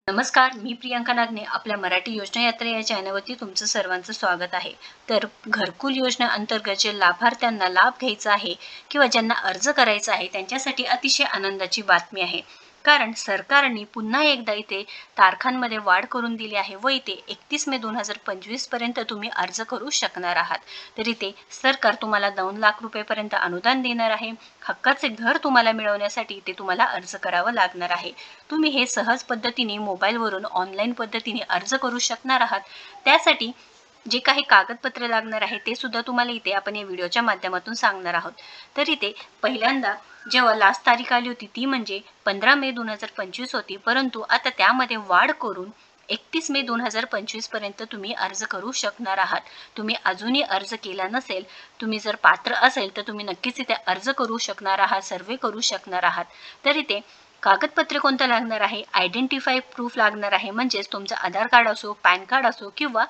नमस्कार, मी प्रियांका नागने आपल्या मराठी योजना यात्रा या चॅनलवरती तुमचं सर्वांचं स्वागत आहे. तर घरकुल योजना अंतर्गत जे लाभार्थ्यांना लाभ घ्यायचा आहे किंवा ज्यांना अर्ज करायचा आहे त्यांच्यासाठी अतिशय आनंदाची बातमी आहे. कारण सरकारने पुन्हा एकदा इथे तारखांमध्ये वाढ करून दिली आहे व इथे 31 मे 2025 पर्यंत तुम्ही अर्ज करू शकणार आहात. तर इथे सरकार तुम्हाला 2 लाख रुपयेपर्यंत अनुदान देणार आहे. हक्काचे घर तुम्हाला मिळवण्यासाठी इथे तुम्हाला अर्ज करावा लागणार आहे. तुम्ही हे सहज पद्धतीने मोबाईलवरून ऑनलाईन पद्धतीने अर्ज करू शकणार आहात. त्यासाठी जे काही कागदपत्रे लागणार आहे ते सुद्धा तुम्हाला इथे आपण या व्हिडिओच्या माध्यमातून सांगणार आहोत. तर इथे पहिल्यांदा जेव्हा लास्ट तारीख आली होती ती म्हणजे 15 मे 2025 होती, परंतु आता त्यामध्ये वाढ करून 31 मे 2025 पर्यंत तुम्ही अर्ज करू शकणार आहात. तुम्ही अजूनही अर्ज केला नसेल, तुम्ही जर पात्र असेल तर तुम्ही नक्कीच इथे अर्ज करू शकणार आहात, सर्वे करू शकणार आहात. तर इथे कागदपत्रे कोणतं लागणार आहे? आयडेंटिफाय प्रूफ लागणार आहे, म्हणजेच तुमचं आधार कार्ड असो, पॅन कार्ड असो किंवा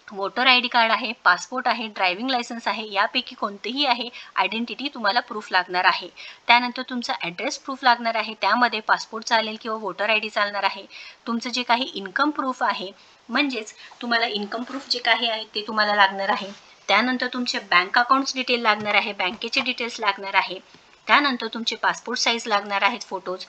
वोटर आय डी कार्ड आहे, पासपोर्ट आहे, ड्रायव्हिंग लायसन्स आहे, यापैकी कोणतेही आहे आयडेंटिटी तुम्हाला प्रूफ लागणार आहे. त्यानंतर तुमचा ॲड्रेस प्रूफ लागणार आहे, त्यामध्ये पासपोर्ट चालेल किंवा वोटर आय डी चालणार आहे. तुमचं जे काही इन्कम प्रूफ आहे, म्हणजेच तुम्हाला इन्कम प्रूफ जे काही आहे ते तुम्हाला लागणार आहे. त्यानंतर तुमचे बँक अकाउंट्स डिटेल लागणार आहे, बँकेचे डिटेल्स लागणार आहे. त्यानंतर तुमचे पासपोर्ट साईज लागणार आहेत फोटोज.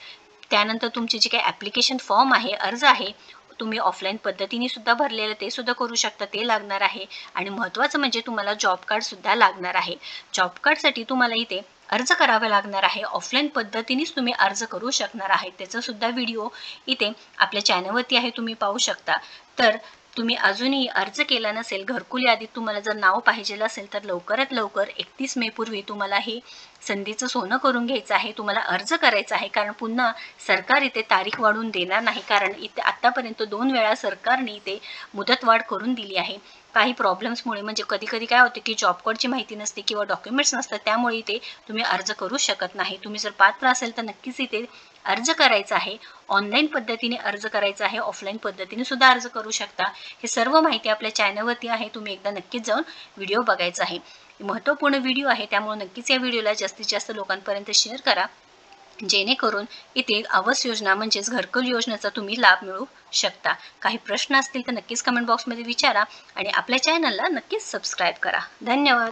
त्यानंतर तुमचे जे काही ॲप्लिकेशन फॉर्म आहे, अर्ज आहे, तुम्ही ऑफलाईन पद्धतीने सुद्धा भरलेलं ते सुद्धा करू शकता, ते लागणार आहे. आणि महत्त्वाचं म्हणजे तुम्हाला जॉब कार्डसुद्धा लागणार आहे. जॉब कार्डसाठी तुम्हाला इथे अर्ज करावा लागणार आहे. ऑफलाईन पद्धतीनेच तुम्ही अर्ज करू शकणार आहे. त्याचासुद्धा व्हिडिओ इथे आपल्या चॅनलवरती आहे, तुम्ही पाहू शकता. तर तुम्ही अजूनही अर्ज केला नसेल, घरकुल यादीत तुम्हाला जर नाव पाहिजेलं असेल तर लवकरात लवकर 31 मे पूर्वी तुम्हाला हे संधीचं सोनं करून घ्यायचं आहे. तुम्हाला अर्ज करायचा आहे, कारण पुन्हा सरकार इथे तारीख वाढवून देणार नाही. कारण इथे आत्तापर्यंत 2 वेळा सरकारने इथे मुदतवाढ करून दिली आहे. काही प्रॉब्लेम्समुळे, म्हणजे कधी-कधी काय होते की जॉब कार्डची माहिती नसते किंवा डॉक्युमेंट्स नसतात, त्यामुळे इथे तुम्ही अर्ज करू शकत नाही. तुम्ही जर पात्र असेल तर नक्कीच इथे अर्ज करायचा आहे. ऑनलाईन पद्धतीने अर्ज करायचा आहे, ऑफलाईन पद्धतीने सुद्धा अर्ज करू शकता. हे सर्व माहिती आपल्या चॅनलवरती आहे, तुम्ही एकदा नक्कीच जाऊन व्हिडिओ बघायचा आहे. महत्त्वपूर्ण व्हिडिओ आहे, त्यामुळे नक्कीच या व्हिडिओला जास्तीत जास्त लोकांपर्यंत शेअर करा, जेणेकरून इथे आवास योजना म्हणजेच घरकुल योजनेचा तुम्ही लाभ मिळवू शकता. काही प्रश्न असतील तर नक्कीच कमेंट बॉक्समध्ये विचारा आणि आपल्या चॅनलला नक्कीच सबस्क्राईब करा. धन्यवाद.